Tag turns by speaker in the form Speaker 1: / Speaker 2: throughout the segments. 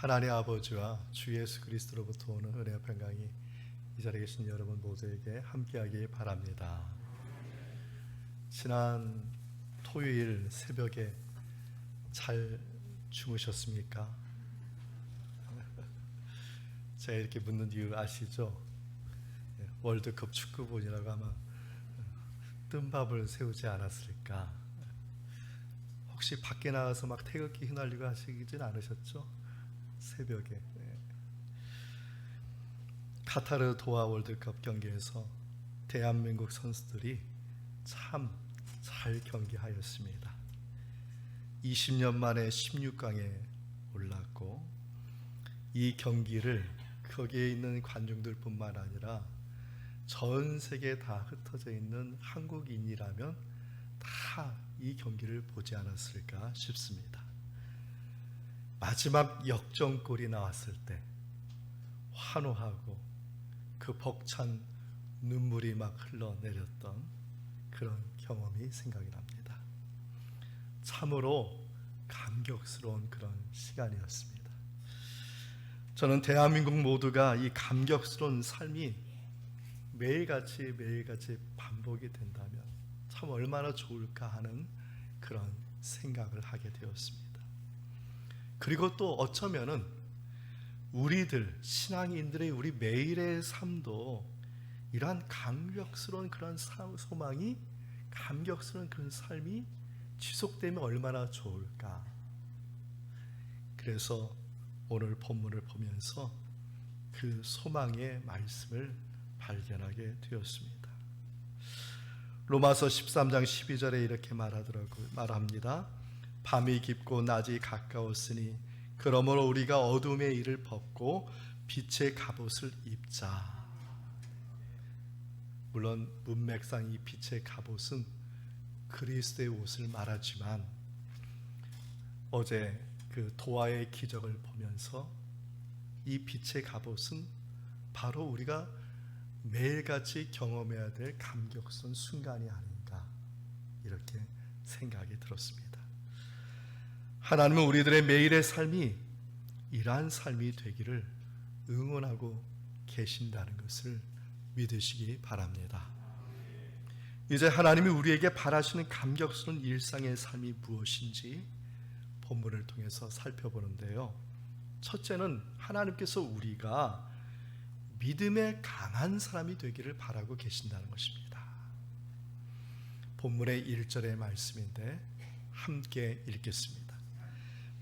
Speaker 1: 하나님 아버지와 주 예수 그리스도로부터 오는 은혜와 평강이 이 자리에 계신 여러분 모두에게 함께하기 바랍니다. 지난 토요일 새벽에 잘 주무셨습니까? 제가 이렇게 묻는 이유 아시죠? 월드컵 축구본이라고 아마 뜬밥을 세우지 않았을까? 혹시 밖에 나가서 막 태극기 휘날리고 하시진 않으셨죠? 새벽에. 카타르 도하 월드컵 경기에서 대한민국 선수들이 참 잘 경기하였습니다. 20년 만에 16강에 올랐고, 이 경기를 거기에 있는 관중들 뿐만 아니라 전 세계에 다 흩어져 있는 한국인이라면 다 이 경기를 보지 않았을까 싶습니다. 마지막 역전골이 나왔을 때 환호하고 그 벅찬 눈물이 막 흘러내렸던 그런 경험이 생각이 납니다. 참으로 감격스러운 그런 시간이었습니다. 저는 대한민국 모두가 이 감격스러운 삶이 매일같이 반복이 된다면 참 얼마나 좋을까 하는 그런 생각을 하게 되었습니다. 그리고 또 어쩌면은 우리들 신앙인들의 우리 매일의 삶도 이러한 감격스러운 그런 소망이, 감격스러운 그런 삶이 지속되면 얼마나 좋을까. 그래서 오늘 본문을 보면서 그 소망의 말씀을 발견하게 되었습니다. 로마서 13장 12절에 이렇게 말합니다. 밤이 깊고 낮이 가까웠으니 그러므로 우리가 어둠의 일을 벗고 빛의 갑옷을 입자. 물론 문맥상 이 빛의 갑옷은 그리스도의 옷을 말하지만 어제 그 도하의 기적을 보면서 이 빛의 갑옷은 바로 우리가 매일같이 경험해야 될 감격스러운 순간이 아닌가, 이렇게 생각이 들었습니다. 하나님은 우리들의 매일의 삶이 이러한 삶이 되기를 응원하고 계신다는 것을 믿으시기 바랍니다. 이제 하나님이 우리에게 바라시는 감격스러운 일상의 삶이 무엇인지 본문을 통해서 살펴보는데요. 첫째는 하나님께서 우리가 믿음에 강한 사람이 되기를 바라고 계신다는 것입니다. 본문의 1절의 말씀인데 함께 읽겠습니다.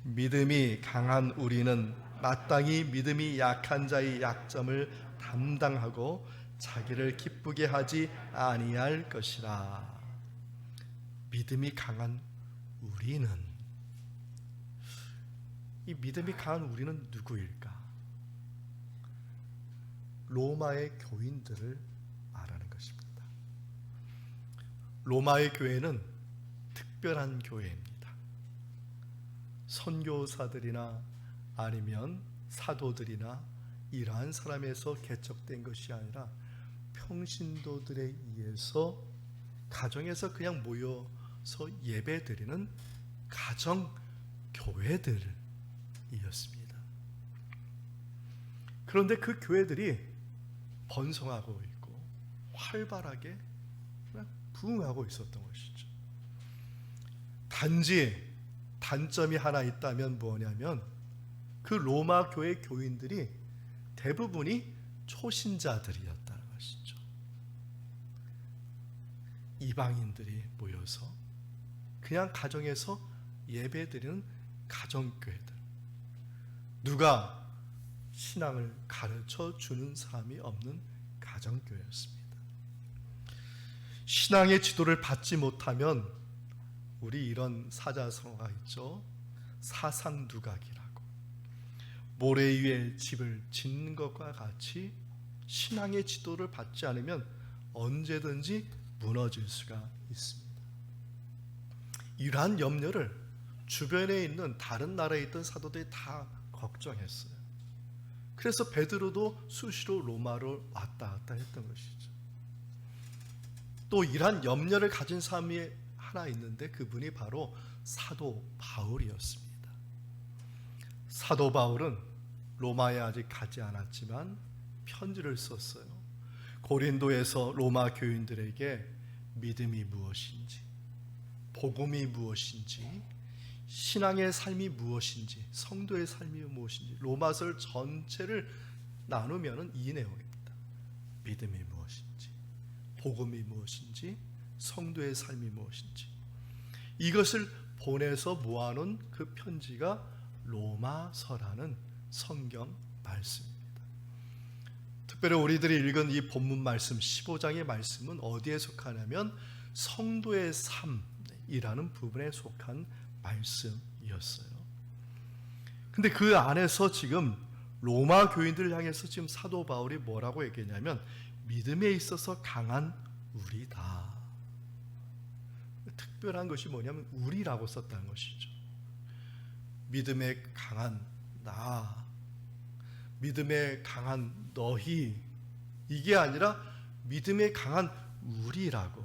Speaker 1: 믿음이 강한 우리는 마땅히 믿음이 약한 자의 약점을 담당하고 자기를 기쁘게 하지 아니할 것이라. 믿음이 강한 우리는, 이 믿음이 강한 우리는 누구일까? 로마의 교인들을 말하는 것입니다. 로마의 교회는 특별한 교회입니다. 선교사들이나 아니면 사도들이나 이러한 사람에서 개척된 것이 아니라 평신도들에 의해서 가정에서 그냥 모여서 예배드리는 가정 교회들이었습니다. 그런데 그 교회들이 번성하고 있고 활발하게 부흥하고 있었던 것이죠. 단지 단점이 하나 있다면 뭐냐면 그 로마 교회 교인들이 대부분이 초신자들이었다는 것이죠. 이방인들이 모여서 그냥 가정에서 예배드리는 가정교회들, 누가 신앙을 가르쳐 주는 사람이 없는 가정교회였습니다. 신앙의 지도를 받지 못하면 우리 이런 사자성어가 있죠. 사상두각이라고. 모래 위에 집을 짓는 것과 같이 신앙의 지도를 받지 않으면 언제든지 무너질 수가 있습니다. 이러한 염려를 주변에 있는 다른 나라에 있던 사도들이 다 걱정했어요. 그래서 베드로도 수시로 로마로 왔다 갔다 했던 것이죠. 또 이러한 염려를 가진 사람이 하나 있는데 그분이 바로 사도 바울이었습니다. 사도 바울은 로마에 아직 가지 않았지만 편지를 썼어요. 고린도에서 로마 교인들에게 믿음이 무엇인지, 복음이 무엇인지, 신앙의 삶이 무엇인지, 성도의 삶이 무엇인지 로마서를 전체를 나누면 이 내용입니다. 믿음이 무엇인지, 복음이 무엇인지, 성도의 삶이 무엇인지, 이것을 보내서 모아놓은 그 편지가 로마서라는 성경 말씀입니다. 특별히 우리들이 읽은 이 본문 말씀 15장의 말씀은 어디에 속하냐면 성도의 삶이라는 부분에 속한 말씀이었어요. 근데 그 안에서 지금 로마 교인들을 향해서 지금 사도 바울이 뭐라고 얘기했냐면 믿음에 있어서 강한 우리다. 특별한 것이 뭐냐면 우리라고 썼다는 것이죠. 믿음에 강한 나, 믿음에 강한 너희, 이게 아니라 믿음에 강한 우리라고.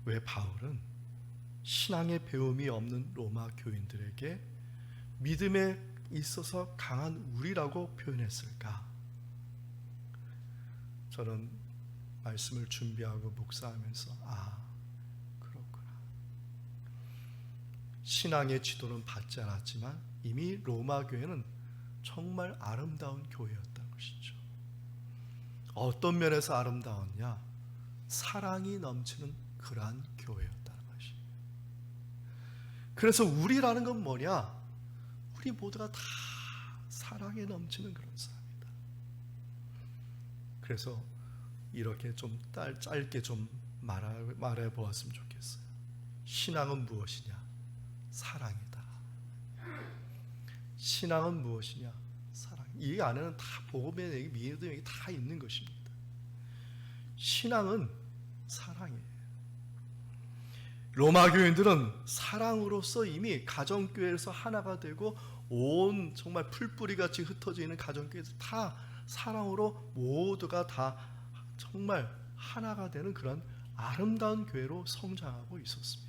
Speaker 1: 왜 바울은 신앙의 배움이 없는 로마 교인들에게 믿음에 있어서 강한 우리라고 표현했을까? 저는 말씀을 준비하고 묵상하면서 그렇구나. 신앙의 지도는 받지 않았지만 이미 로마 교회는 정말 아름다운 교회였다는 것이죠. 어떤 면에서 아름다웠냐? 사랑이 넘치는 그러한 교회였다는 것이. 그래서 우리라는 건 뭐냐? 우리 모두가 다 사랑에 넘치는 그런 사람이다. 그래서 이렇게 좀 짧게 좀 말해 보았으면 좋겠어요. 신앙은 무엇이냐? 사랑이다. 신앙은 무엇이냐? 사랑. 이 안에는 다 복음의 얘기, 믿음의 얘기 다 있는 것입니다. 신앙은 사랑이에요. 로마 교인들은 사랑으로서 이미 가정교회에서 하나가 되고 온 정말 풀뿌리같이 흩어져 있는 가정교회에서 다 사랑으로 모두가 다 정말 하나가 되는 그런 아름다운 교회로 성장하고 있었습니다.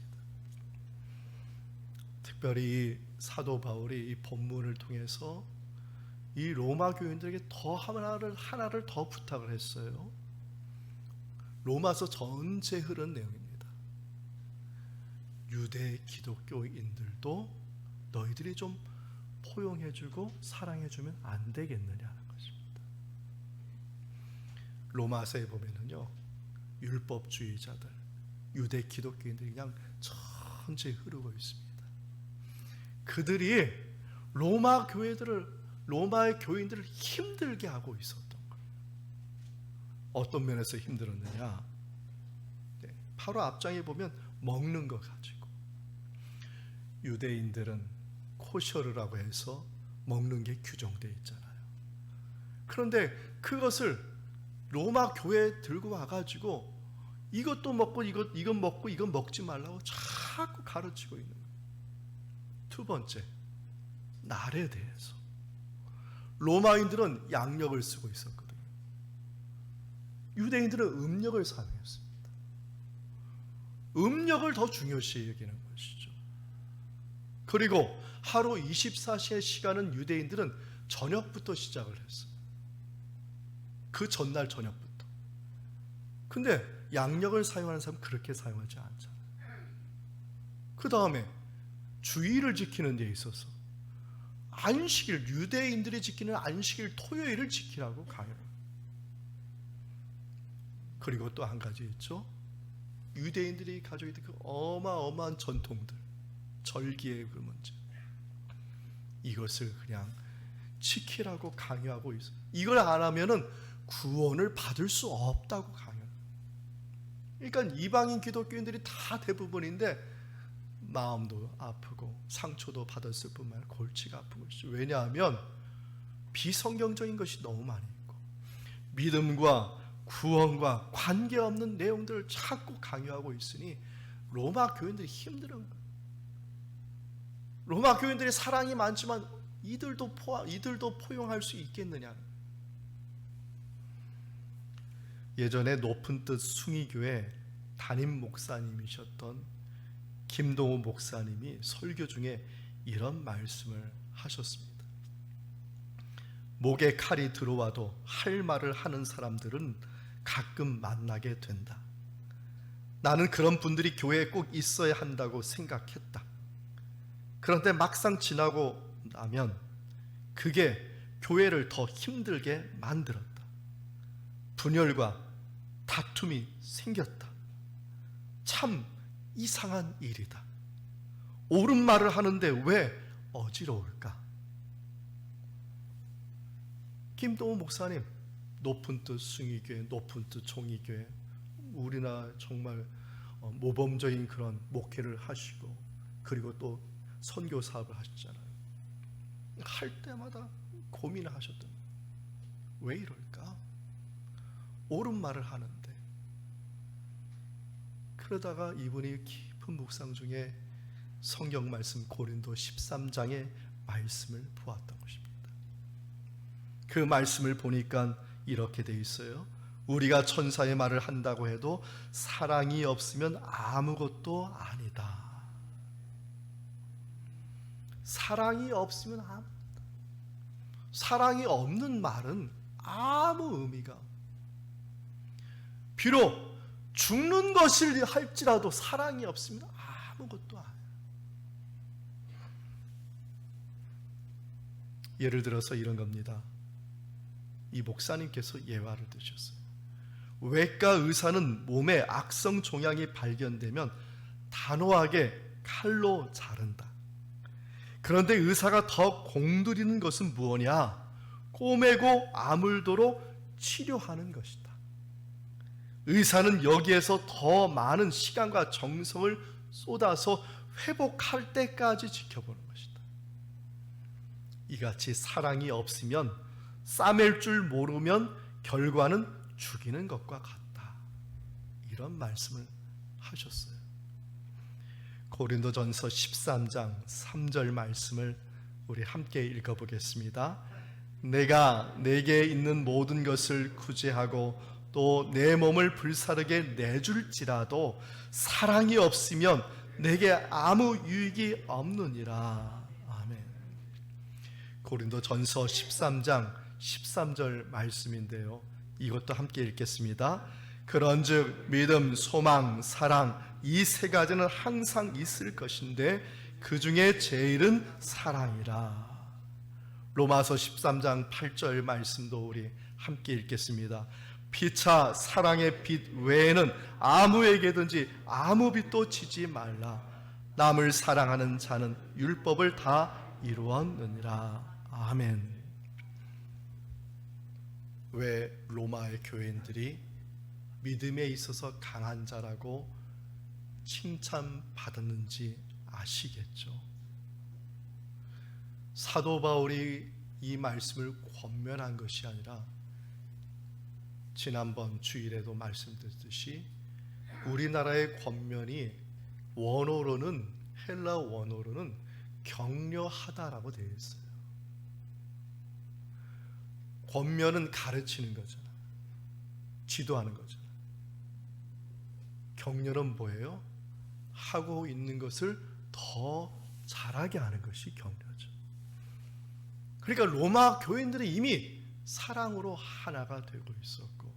Speaker 1: 특별히 사도 바울이 이 본문을 통해서 이 로마 교인들에게 더 하나를 더 부탁을 했어요. 로마서 전체 흐른 내용입니다. 유대 기독교인들도 너희들이 좀 포용해주고 사랑해주면 안 되겠느냐는 것입니다. 로마서에 보면은요, 율법주의자들, 유대 기독교인들이 그냥 전체 흐르고 있습니다. 그들이 로마의 교인들을 힘들게 하고 있었던 거예요. 어떤 면에서 힘들었느냐? 바로 앞장에 보면 먹는 거 가지고. 유대인들은 코셔르라고 해서 먹는 게 규정되어 있잖아요. 그런데 그것을 로마 교회에 들고 와가지고 이것도 먹고 이건 먹고 이건 먹지 말라고 자꾸 가르치고 있는 거예요. 두 번째, 날에 대해서. 로마인들은 양력을 쓰고 있었거든요. 유대인들은 음력을 사용했습니다. 음력을 더 중요시 여기는 것이죠. 그리고 하루 24시의 시간은 유대인들은 저녁부터 시작을 했어요. 그 전날 저녁부터. 근데 양력을 사용하는 사람은 그렇게 사용하지 않잖아요. 그 다음에 주의를 지키는 데 있어서 안식일, 유대인들이 지키는 안식일 토요일을 지키라고 강요해요. 그리고 또 한 가지 있죠. 유대인들이 가지고 있던 그 어마어마한 전통들, 절기의 그 문제, 이것을 그냥 지키라고 강요하고 있어요. 이걸 안 하면은 구원을 받을 수 없다고 강요해요. 그러니까 이방인 기독교인들이 다 대부분인데 마음도 아프고 상처도 받았을 뿐만 아니라 골치가 아픈 것이죠. 왜냐하면 비성경적인 것이 너무 많이 있고 믿음과 구원과 관계없는 내용들을 자꾸 강요하고 있으니 로마 교인들이 힘든 거예요. 로마 교인들이 사랑이 많지만 이들도 포용할 수 있겠느냐. 예전에 높은 뜻 숭의교회 담임 목사님이셨던 김동호 목사님이 설교 중에 이런 말씀을 하셨습니다. 목에 칼이 들어와도 할 말을 하는 사람들은 가끔 만나게 된다. 나는 그런 분들이 교회에 꼭 있어야 한다고 생각했다. 그런데 막상 지나고 나면 그게 교회를 더 힘들게 만들었다. 분열과 다툼이 생겼다. 참 이상한 일이다. 옳은 말을 하는데 왜 어지러울까? 김동호 목사님, 높은 뜻 숭의교회, 높은 뜻 종이교회, 우리나라 정말 모범적인 그런 목회를 하시고 그리고 또 선교 사업을 하셨잖아요. 할 때마다 고민을 하셨던, 왜 이럴까? 옳은 말을 하는데. 그러다가 이분이 깊은 묵상 중에 성경 말씀 고린도 13장의 말씀을 보았던 것입니다. 그 말씀을 보니까 이렇게 돼 있어요. 우리가 천사의 말을 한다고 해도 사랑이 없으면 아무것도 아니다. 사랑이 없으면 아무것도. 사랑이 없는 말은 아무 의미가 없다. 비록 죽는 것을 할지라도 사랑이 없으면 아무것도 아니에요. 예를 들어서 이런 겁니다. 이 목사님께서 예화를 드셨어요. 외과 의사는 몸에 악성 종양이 발견되면 단호하게 칼로 자른다. 그런데 의사가 더 공들이는 것은 무엇이냐? 꼬매고 아물도록 치료하는 것이다. 의사는 여기에서 더 많은 시간과 정성을 쏟아서 회복할 때까지 지켜보는 것이다. 이같이 사랑이 없으면 싸맬 줄 모르면 결과는 죽이는 것과 같다. 이런 말씀을 하셨어요. 고린도전서 13장 3절 말씀을 우리 함께 읽어보겠습니다. 내가 내게 있는 모든 것을 구제하고 또 내 몸을 불사르게 내줄지라도 사랑이 없으면 내게 아무 유익이 없느니라. 아멘. 고린도전서 13장 13절 말씀인데요, 이것도 함께 읽겠습니다. 그런즉 믿음, 소망, 사랑 이 세 가지는 항상 있을 것인데 그 중에 제일은 사랑이라. 로마서 13장 8절 말씀도 우리 함께 읽겠습니다. 피차 사랑의 빛 외에는 아무에게든지 아무 빛도 지지 말라. 남을 사랑하는 자는 율법을 다 이루었느니라. 아멘. 왜 로마의 교인들이 믿음에 있어서 강한 자라고 칭찬받았는지 아시겠죠? 사도 바울이 이 말씀을 권면한 것이 아니라 지난번 주일에도 말씀드렸듯이 우리나라의 권면이 원어로는, 헬라 원어로는 격려하다라고 되어 있어요. 권면은 가르치는 거잖아. 지도하는 거잖아. 격려는 뭐예요? 하고 있는 것을 더 잘하게 하는 것이 격려죠. 그러니까 로마 교인들이 이미 사랑으로 하나가 되고 있었고,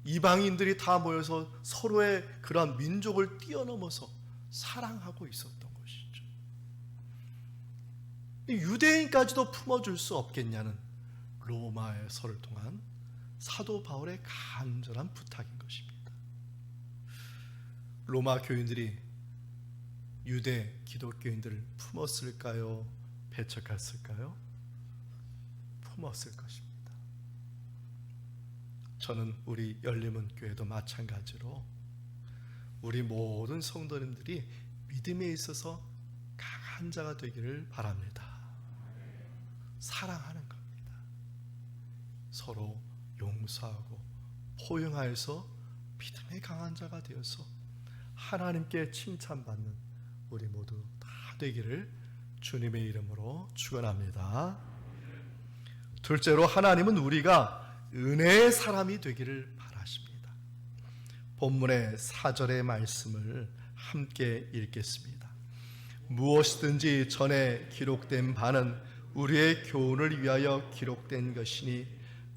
Speaker 1: 이방인들이 다 모여서 서로의 그러한 민족을 뛰어넘어서 사랑하고 있었던 것이죠. 유대인까지도 품어줄 수 없겠냐는 로마에서를 통한 사도 바울의 간절한 부탁인 것입니다. 로마 교인들이 유대 기독교인들을 품었을까요? 배척했을까요? 품었을 것입니다. 저는 우리 열림은 교회도 마찬가지로 우리 모든 성도님들이 믿음에 있어서 강한 자가 되기를 바랍니다. 사랑하는 겁니다. 서로 용서하고 포용하여서 믿음의 강한 자가 되어서 하나님께 칭찬받는 우리 모두 다 되기를 주님의 이름으로 축원합니다. 둘째로, 하나님은 우리가 은혜의 사람이 되기를 바라십니다. 본문의 4절의 말씀을 함께 읽겠습니다. 무엇이든지 전에 기록된 바는 우리의 교훈을 위하여 기록된 것이니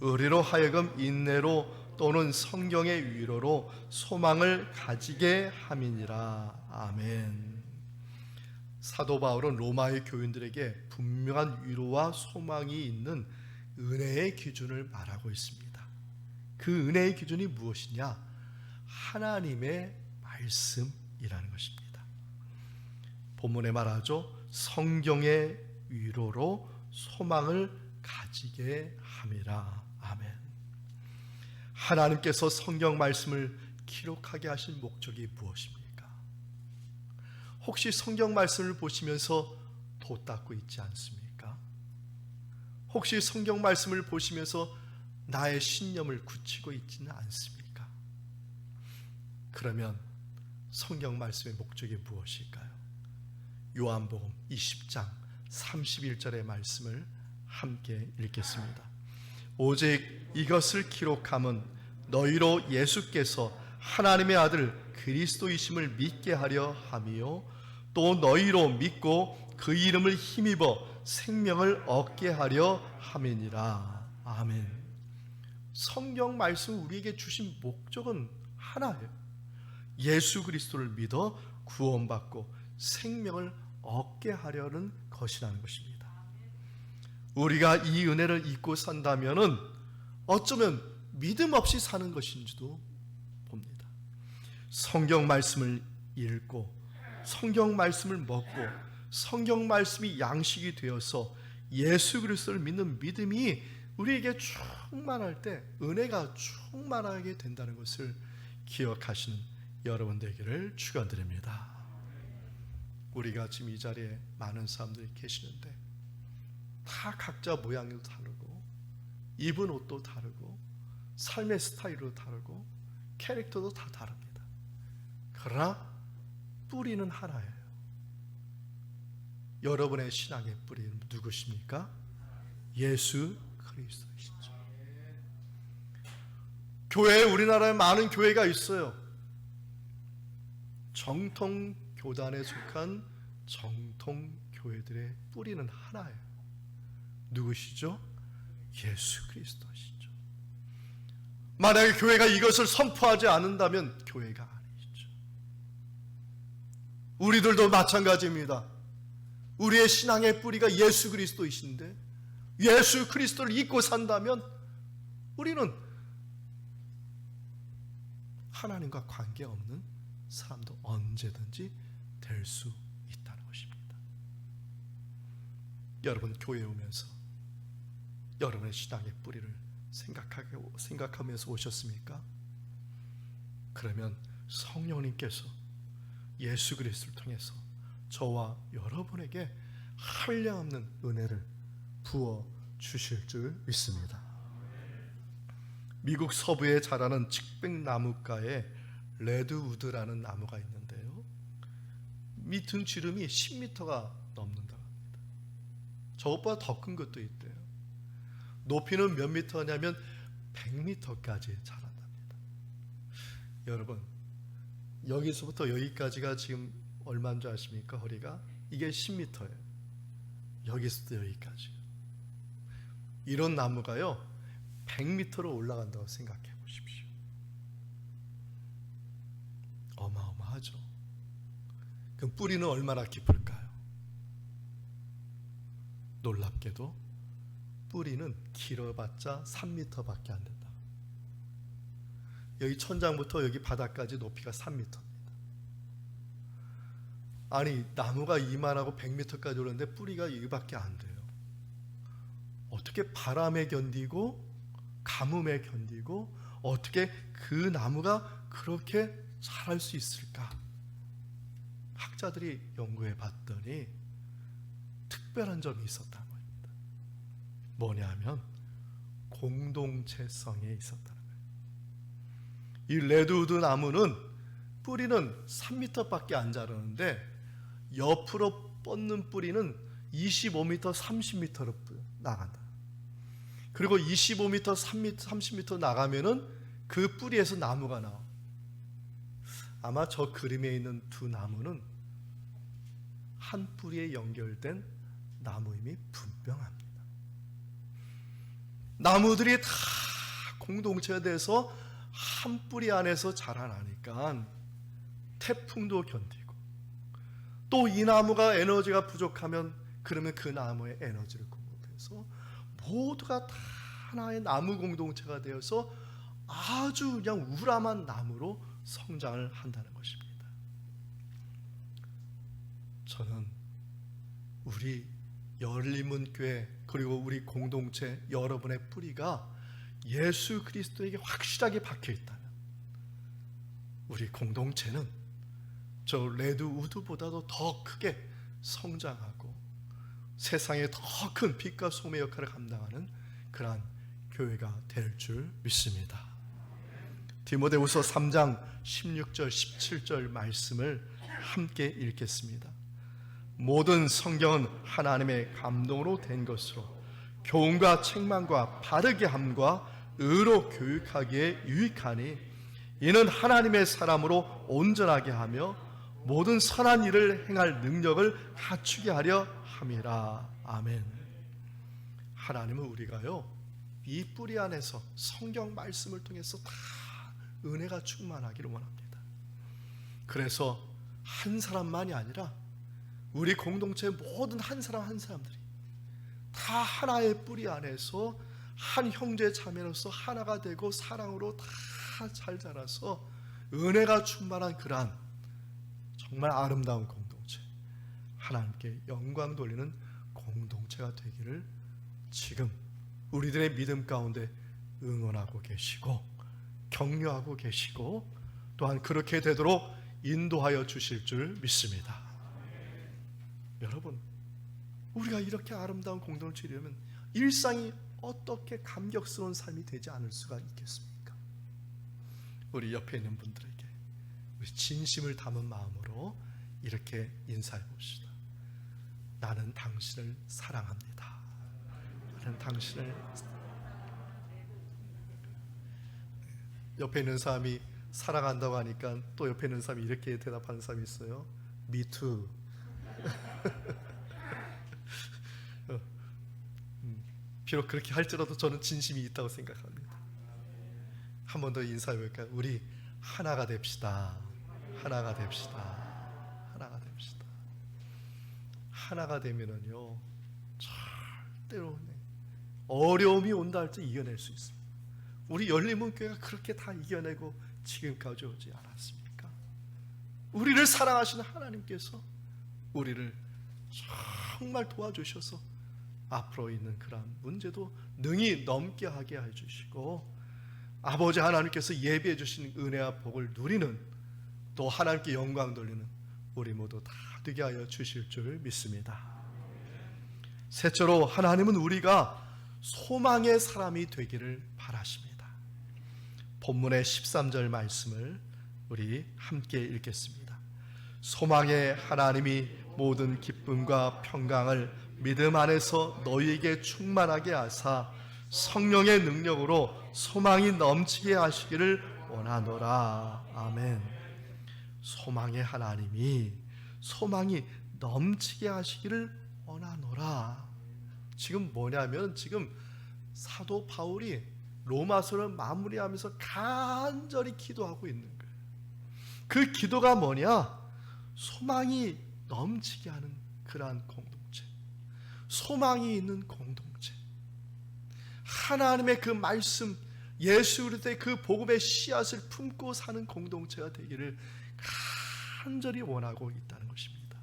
Speaker 1: 의리로 하여금 인내로 또는 성경의 위로로 소망을 가지게 함이니라. 아멘. 사도 바울은 로마의 교인들에게 분명한 위로와 소망이 있는 은혜의 기준을 말하고 있습니다. 그 은혜의 기준이 무엇이냐? 하나님의 말씀이라는 것입니다. 본문에 말하죠. 성경의 위로로 소망을 가지게 함이라. 아멘. 하나님께서 성경 말씀을 기록하게 하신 목적이 무엇입니까? 혹시 성경 말씀을 보시면서 도 닦고 있지 않습니까? 혹시 성경 말씀을 보시면서 나의 신념을 굳히고 있지는 않습니까? 그러면 성경 말씀의 목적이 무엇일까요? 요한복음 20장 31절의 말씀을 함께 읽겠습니다. 오직 이것을 기록함은 너희로 예수께서 하나님의 아들 그리스도이심을 믿게 하려 함이요 또 너희로 믿고 그 이름을 힘입어 생명을 얻게 하려 함이니라. 아멘. 성경 말씀 우리에게 주신 목적은 하나예요. 예수 그리스도를 믿어 구원받고 생명을 얻게 하려는 것이라는 것입니다. 우리가 이 은혜를 잊고 산다면은 어쩌면 믿음 없이 사는 것인지도 봅니다. 성경 말씀을 읽고 성경 말씀을 먹고 성경 말씀이 양식이 되어서 예수 그리스도를 믿는 믿음이 우리에게 충만할 때 은혜가 충만하게 된다는 것을 기억하시는 여러분 되기를 축원드립니다. 우리가 지금 이 자리에 많은 사람들이 계시는데 다 각자 모양도 다르고 입은 옷도 다르고 삶의 스타일도 다르고 캐릭터도 다 다릅니다. 그러나 뿌리는 하나예요. 여러분의 신앙의 뿌리는 누구십니까? 예수 그리스도이시죠. 교회에 우리나라에 많은 교회가 있어요. 정통 교단에 속한 정통 교회들의 뿌리는 하나예요. 누구시죠? 예수 그리스도시죠. 만약에 교회가 이것을 선포하지 않는다면 교회가 아니죠. 우리들도 마찬가지입니다. 우리의 신앙의 뿌리가 예수 그리스도이신데 예수 그리스도를 잊고 산다면 우리는 하나님과 관계없는 사람도 언제든지 될 수 있다는 것입니다. 여러분 교회에 오면서 여러분의 신앙의 뿌리를 생각하면서 오셨습니까? 그러면 성령님께서 예수 그리스도를 통해서 저와 여러분에게 한량없는 은혜를 부어 주실 줄 믿습니다. 미국 서부에 자라는 측백나무가에 레드우드라는 나무가 있는데요, 밑은 지름이 10m가 넘는다고 합니다. 저것보다 더 큰 것도 있대요. 높이는 몇 미터냐면 100m까지 자란답니다. 여러분 여기서부터 여기까지가 지금 얼마인 줄 아십니까? 허리가 이게 10m예요. 여기서부터 여기까지. 이런 나무가요 100m로 올라간다고 생각해 보십시오. 어마어마하죠. 그럼 뿌리는 얼마나 깊을까요? 놀랍게도 뿌리는 길어봤자 3m밖에 안 된다. 여기 천장부터 여기 바닥까지 높이가 3m입니다. 아니 나무가 이만하고 100m까지 오르는데 뿌리가 여기밖에 안 돼요. 어떻게 바람에 견디고 가뭄에 견디고 어떻게 그 나무가 그렇게 자랄 수 있을까? 학자들이 연구해 봤더니 특별한 점이 있었다는 겁니다. 뭐냐면 공동체성에 있었다는 거예요. 이 레드우드 나무는 뿌리는 3m밖에 안 자라는데 옆으로 뻗는 뿌리는 25m, 30m로 나간다. 그리고 25m, 30m 나가면은 그 뿌리에서 나무가 나와. 아마 저 그림에 있는 두 나무는 한 뿌리에 연결된 나무임이 분명합니다. 나무들이 다 공동체가 돼서 한 뿌리 안에서 자라나니까 태풍도 견디고, 또 이 나무가 에너지가 부족하면 그러면 그 나무에 에너지를 공급해서 모두가 다 하나의 나무 공동체가 되어서 아주 그냥 우람한 나무로 성장을 한다는 것입니다. 저는 우리 열림문교회 그리고 우리 공동체 여러분의 뿌리가 예수 그리스도에게 확실하게 박혀 있다면 우리 공동체는 저 레드우드보다도 더 크게 성장하고 세상에 더 큰 빛과 소금의 역할을 감당하는 그러한 교회가 될 줄 믿습니다. 디모데후서 3장 16절 17절 말씀을 함께 읽겠습니다. 모든 성경은 하나님의 감동으로 된 것으로 교훈과 책망과 바르게 함과 의로 교육하기에 유익하니 이는 하나님의 사람으로 온전하게 하며 모든 선한 일을 행할 능력을 갖추게 하려 함이라. 아멘. 하나님은 우리가요, 이 뿌리 안에서 성경 말씀을 통해서 다 은혜가 충만하기를 원합니다. 그래서 한 사람만이 아니라 우리 공동체의 모든 한 사람 한 사람들이 다 하나의 뿌리 안에서 한 형제 자매로서 하나가 되고 사랑으로 다 잘 자라서 은혜가 충만한 그러한 정말 아름다운 공동체, 하나님께 영광 돌리는 공동체가 되기를 지금 우리들의 믿음 가운데 응원하고 계시고 격려하고 계시고 또한 그렇게 되도록 인도하여 주실 줄 믿습니다. 여러분, 우리가 이렇게 아름다운 공동체를 이루면 일상이 어떻게 감격스러운 삶이 되지 않을 수가 있겠습니까? 우리 옆에 있는 분들에게 우리 진심을 담은 마음으로 이렇게 인사해 봅시다. 나는 당신을 사랑합니다. 나는 당신을. 옆에 있는 사람이 사랑한다고 하니까 또 옆에 있는 사람이 이렇게 대답하는 사람이 있어요. Me too. 비록 그렇게 할지라도 저는 진심이 있다고 생각합니다. 한 번 더 인사해 볼까요? 우리 하나가 됩시다. 하나가 됩시다. 하나가 됩시다. 하나가 되면은요, 절대로 어려움이 온다 할지 이겨낼 수 있습니다. 우리 열림문교회가 그렇게 다 이겨내고 지금까지 오지 않았습니까? 우리를 사랑하시는 하나님께서 우리를 정말 도와주셔서 앞으로 있는 그런 문제도 능히 넘게 하게 해주시고, 아버지 하나님께서 예비해 주신 은혜와 복을 누리는, 또 하나님께 영광 돌리는 우리 모두 다 되게 하여 주실 줄 믿습니다. 셋째로, 하나님은 우리가 소망의 사람이 되기를 바라십니다. 본문의 13절 말씀을 우리 함께 읽겠습니다. 소망의 하나님이 모든 기쁨과 평강을 믿음 안에서 너희에게 충만하게 하사 성령의 능력으로 소망이 넘치게 하시기를 원하노라. 아멘. 소망의 하나님이 소망이 넘치게 하시기를 원하노라. 지금 뭐냐면, 지금 사도 바울이 로마서를 마무리하면서 간절히 기도하고 있는 거예요. 그 기도가 뭐냐? 소망이 넘치게 하는 그러한 공동체, 소망이 있는 공동체, 하나님의 그 말씀, 예수 그리스도의 그 복음의 씨앗을 품고 사는 공동체가 되기를 간절히 원하고 있다는 것입니다.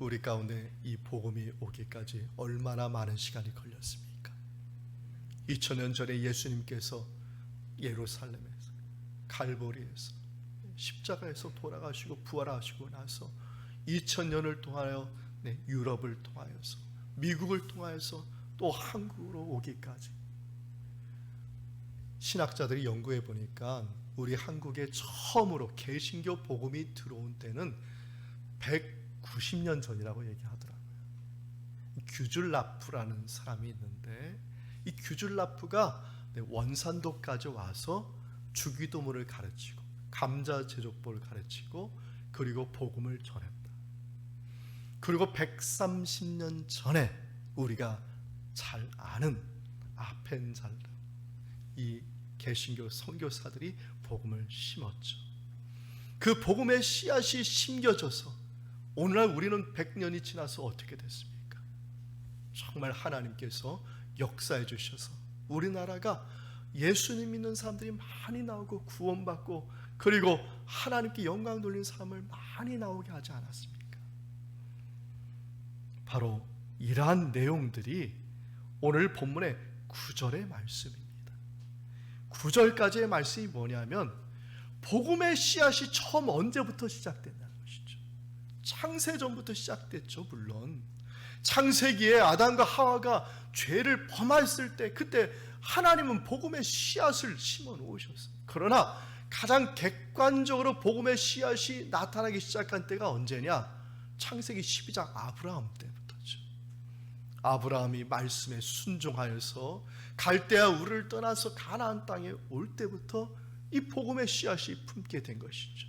Speaker 1: 우리 가운데 이 복음이 오기까지 얼마나 많은 시간이 걸렸습니까? 2000년 전에 예수님께서 예루살렘에서 갈보리에서 십자가에서 돌아가시고 부활하시고 나서 2000년을 통하여 유럽을 통하여서 미국을 통하여서 또 한국으로 오기까지, 신학자들이 연구해 보니까 우리 한국에 처음으로 개신교 복음이 들어온 때는 190년 전이라고 얘기하더라고요. 규줄라프라는 사람이 있는데, 이 규줄라프가 원산도까지 와서 주기도문을 가르치고 감자 제조법을 가르치고 그리고 복음을 전했다. 그리고 130년 전에 우리가 잘 아는 아펜잘르, 이 개신교 선교사들이 복음을 심었죠. 그 복음의 씨앗이 심겨져서 오늘날 우리는 100년이 지나서 어떻게 됐습니까? 정말 하나님께서 역사해 주셔서 우리나라가 예수님 믿는 사람들이 많이 나오고 구원받고 그리고 하나님께 영광 돌리는 사람을 많이 나오게 하지 않았습니까? 바로 이러한 내용들이 오늘 본문의 9절의 말씀입니다. 9절까지의 말씀이 뭐냐면 복음의 씨앗이 처음 언제부터 시작됐다는 것이죠. 창세전부터 시작됐죠. 물론 창세기에 아담과 하와가 죄를 범했을 때 그때 하나님은 복음의 씨앗을 심어 놓으셨어요. 그러나 가장 객관적으로 복음의 씨앗이 나타나기 시작한 때가 언제냐? 창세기 12장 아브라함 때부터죠. 아브라함이 말씀에 순종하여서 갈대아 우르를 떠나서 가나안 땅에 올 때부터 이 복음의 씨앗이 품게 된 것이죠.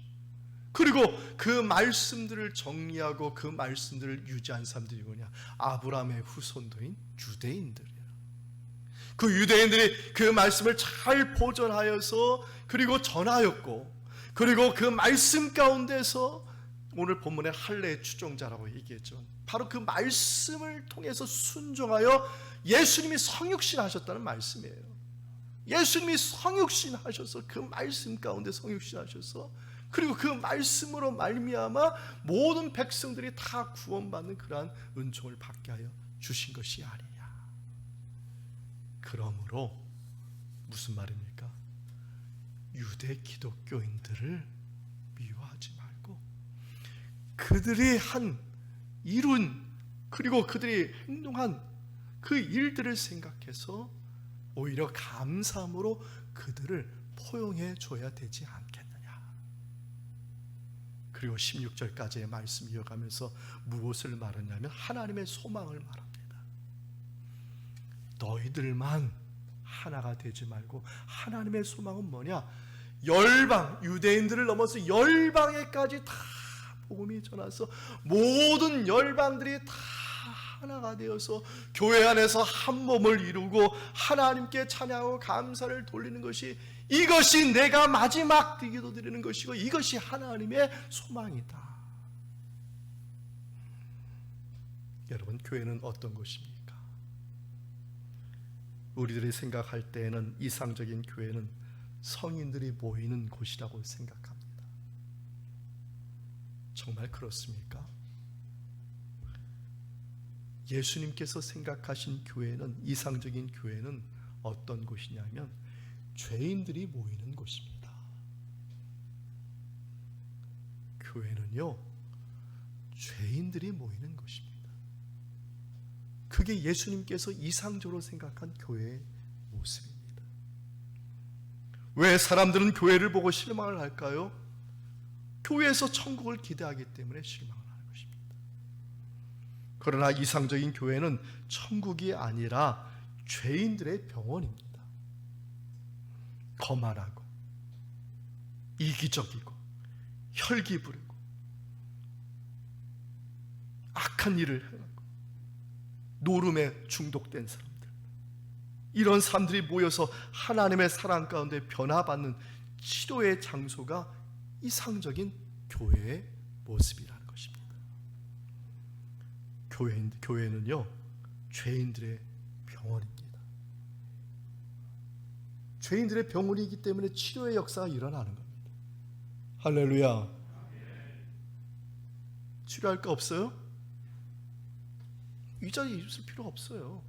Speaker 1: 그리고 그 말씀들을 정리하고 그 말씀들을 유지한 사람들이 뭐냐? 아브라함의 후손들인 유대인들이에요. 그 유대인들이 그 말씀을 잘 보존하여서 그리고 전하였고 그리고 그 말씀 가운데서 오늘 본문의 할례의 추종자라고 얘기했죠. 바로 그 말씀을 통해서 순종하여 예수님이 성육신 하셨다는 말씀이에요. 예수님이 성육신 하셔서 그 말씀 가운데 성육신 하셔서 그리고 그 말씀으로 말미암아 모든 백성들이 다 구원받는 그러한 은총을 받게 하여 주신 것이 아니냐. 그러므로 무슨 말입니까? 유대 기독교인들을 미워하지 말고 그들이 이룬 그리고 그들이 행동한 그 일들을 생각해서 오히려 감사함으로 그들을 포용해 줘야 되지 않겠느냐. 그리고 16절까지의 말씀 이어가면서 무엇을 말하냐면 하나님의 소망을 말합니다. 너희들만 하나가 되지 말고 하나님의 소망은 뭐냐? 열방, 유대인들을 넘어서 열방에까지 다 복음이 전해서 모든 열방들이 다 하나가 되어서 교회 안에서 한 몸을 이루고 하나님께 찬양하고 감사를 돌리는 것이 이것이 내가 마지막 기도 드리는 것이고 이것이 하나님의 소망이다. 여러분, 교회는 어떤 곳입니까? 우리들이 생각할 때에는 이상적인 교회는 성인들이 모이는 곳이라고 생각합니다. 정말 그렇습니까? 예수님께서 생각하신 교회는, 이상적인 교회는 어떤 곳이냐면 죄인들이 모이는 곳입니다. 교회는요, 죄인들이 모이는 곳입니다. 그게 예수님께서 이상적으로 생각한 교회의 모습입니다. 왜 사람들은 교회를 보고 실망을 할까요? 교회에서 천국을 기대하기 때문에 실망을 하는 것입니다. 그러나 이상적인 교회는 천국이 아니라 죄인들의 병원입니다. 거만하고 이기적이고 혈기 부리고 악한 일을 행하고 노름에 중독된 사람들, 이런 사람들이 모여서 하나님의 사랑 가운데 변화받는 치료의 장소가 이상적인 교회의 모습이라는 것입니다. 교회는요, 죄인들의 병원입니다. 죄인들의 병원이기 때문에 치료의 역사가 일어나는 겁니다. 할렐루야. 치료할 거 없어요? 이 자리에 있을 필요 없어요.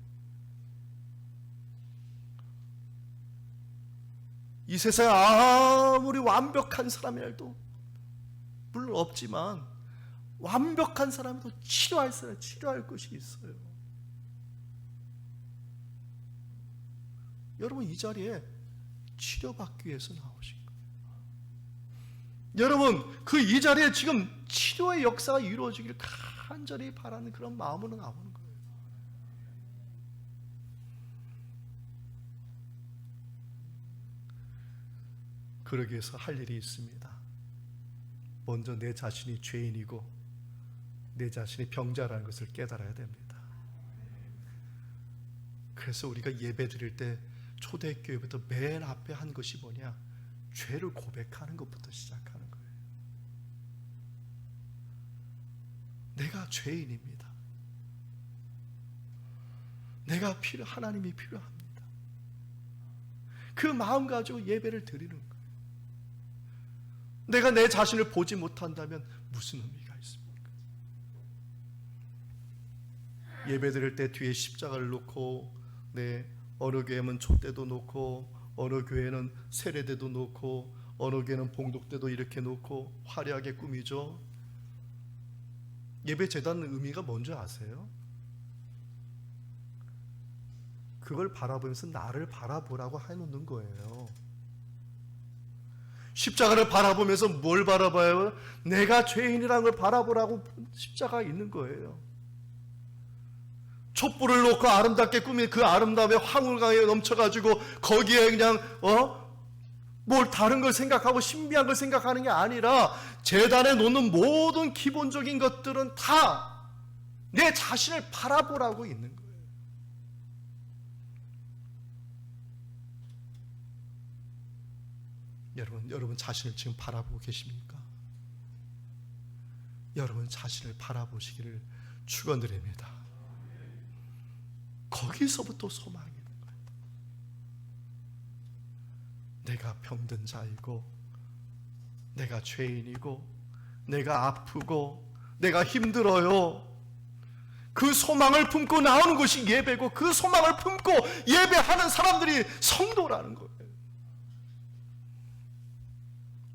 Speaker 1: 이 세상에 아무리 완벽한 사람이라도, 물론 없지만 완벽한 사람도 치료할 것이 있어요. 여러분, 이 자리에 치료받기 위해서 나오신 거예요. 여러분, 그 이 자리에 지금 치료의 역사가 이루어지길 간절히 바라는 그런 마음으로 나오는 거예요. 그러기 위해서 할 일이 있습니다. 먼저 내 자신이 죄인이고 내 자신이 병자라는 것을 깨달아야 됩니다. 그래서 우리가 예배 드릴 때 초대교회부터 맨 앞에 한 것이 뭐냐? 죄를 고백하는 것부터 시작하는 거예요. 내가 죄인입니다. 내가 하나님이 필요합니다. 그 마음 가지고 예배를 드리는 거예요. 내가 내 자신을 보지 못한다면 무슨 의미가 있습니까? 예배 드릴 때 뒤에 십자가를 놓고, 어느 교회는 촛대도 놓고, 어느 교회는 세례대도 놓고, 어느 교회는 봉독대도 이렇게 놓고 화려하게 꾸미죠. 예배 제단 의미가 뭔지 아세요? 그걸 바라보면서 나를 바라보라고 해놓는 거예요. 십자가를 바라보면서 뭘 바라봐요? 내가 죄인이라는 걸 바라보라고 십자가가 있는 거예요. 촛불을 놓고 아름답게 꾸민 그 아름다움에 황홀강에 넘쳐가지고 거기에 그냥 뭘 다른 걸 생각하고 신비한 걸 생각하는 게 아니라 제단에 놓는 모든 기본적인 것들은 다 내 자신을 바라보라고 있는 거예요. 여러분 자신을 지금 바라보고 계십니까? 여러분 자신을 바라보시기를 축원드립니다. 거기서부터 소망이 있는 거예요. 내가 병든 자이고, 내가 죄인이고, 내가 아프고, 내가 힘들어요. 그 소망을 품고 나오는 것이 예배고, 그 소망을 품고 예배하는 사람들이 성도라는 거예요.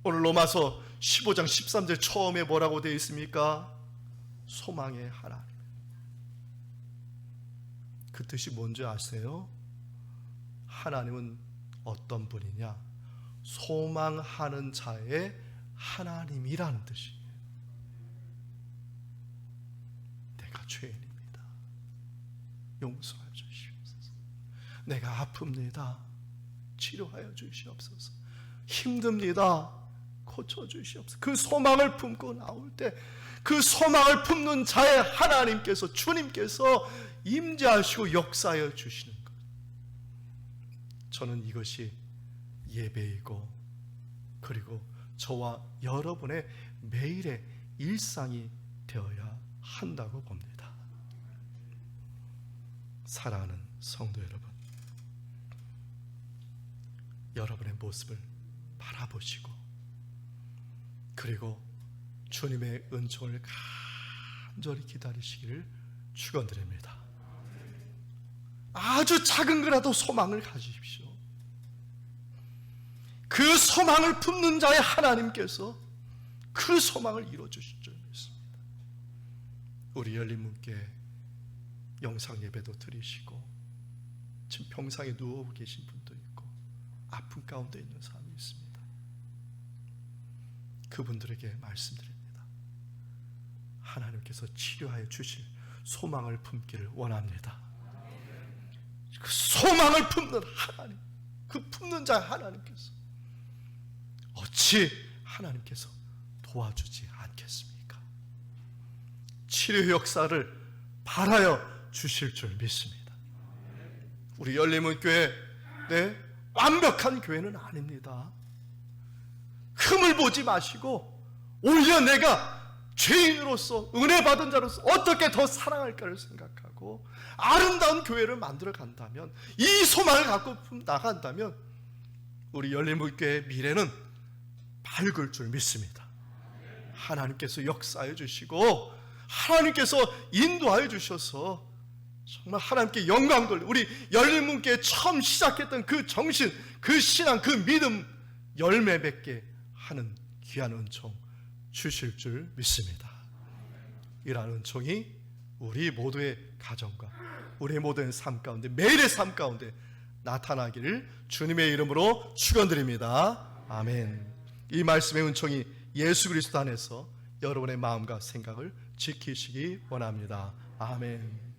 Speaker 1: 오늘 로마서 15장 13절 처음에 뭐라고 되어 있습니까? 소망의 하나님. 그 뜻이 뭔지 아세요? 하나님은 어떤 분이냐? 소망하는 자의 하나님이라는 뜻이에요. 내가 죄인입니다. 용서하여 주시옵소서. 내가 아픕니다. 치료하여 주시옵소서. 힘듭니다. 고쳐주시옵소서. 그 소망을 품고 나올 때 그 소망을 품는 자의 하나님께서, 주님께서 임재하시고 역사하여 주시는 것. 저는 이것이 예배이고, 그리고 저와 여러분의 매일의 일상이 되어야 한다고 봅니다. 사랑하는 성도 여러분, 여러분의 모습을 바라보시고, 그리고 주님의 은총을 간절히 기다리시기를 축원드립니다. 아주 작은 거라도 소망을 가지십시오. 그 소망을 품는 자의 하나님께서 그 소망을 이루어주실 줄 믿습니다. 우리 열린문교회 영상 예배도 드리시고, 지금 병상에 누워 계신 분도 있고, 아픔 가운데 있는 사람이 있습니다. 그분들에게 말씀드립니다. 하나님께서 치료하여 주실 소망을 품기를 원합니다. 그 소망을 품는 하나님, 그 품는 자 하나님께서 어찌 하나님께서 도와주지 않겠습니까? 치료 역사를 바라여 주실 줄 믿습니다. 우리 열린문교회 완벽한 교회는 아닙니다. 흠을 보지 마시고 오히려 내가 죄인으로서, 은혜 받은 자로서 어떻게 더 사랑할까를 생각하고 아름다운 교회를 만들어 간다면, 이 소망을 갖고 나간다면 우리 열린문교회의 미래는 밝을 줄 믿습니다. 하나님께서 역사해 주시고 하나님께서 인도하여 주셔서 정말 하나님께 영광 돌려 우리 열린문교회 처음 시작했던 그 정신, 그 신앙, 그 믿음 열매 맺게 하는 귀한 은총 주실 줄 믿습니다. 이러한 은총이 우리 모두의 가정과 우리 모두의 삶 가운데, 매일의 삶 가운데 나타나기를 주님의 이름으로 축원드립니다. 아멘. 이 말씀의 은총이 예수 그리스도 안에서 여러분의 마음과 생각을 지키시기 원합니다. 아멘.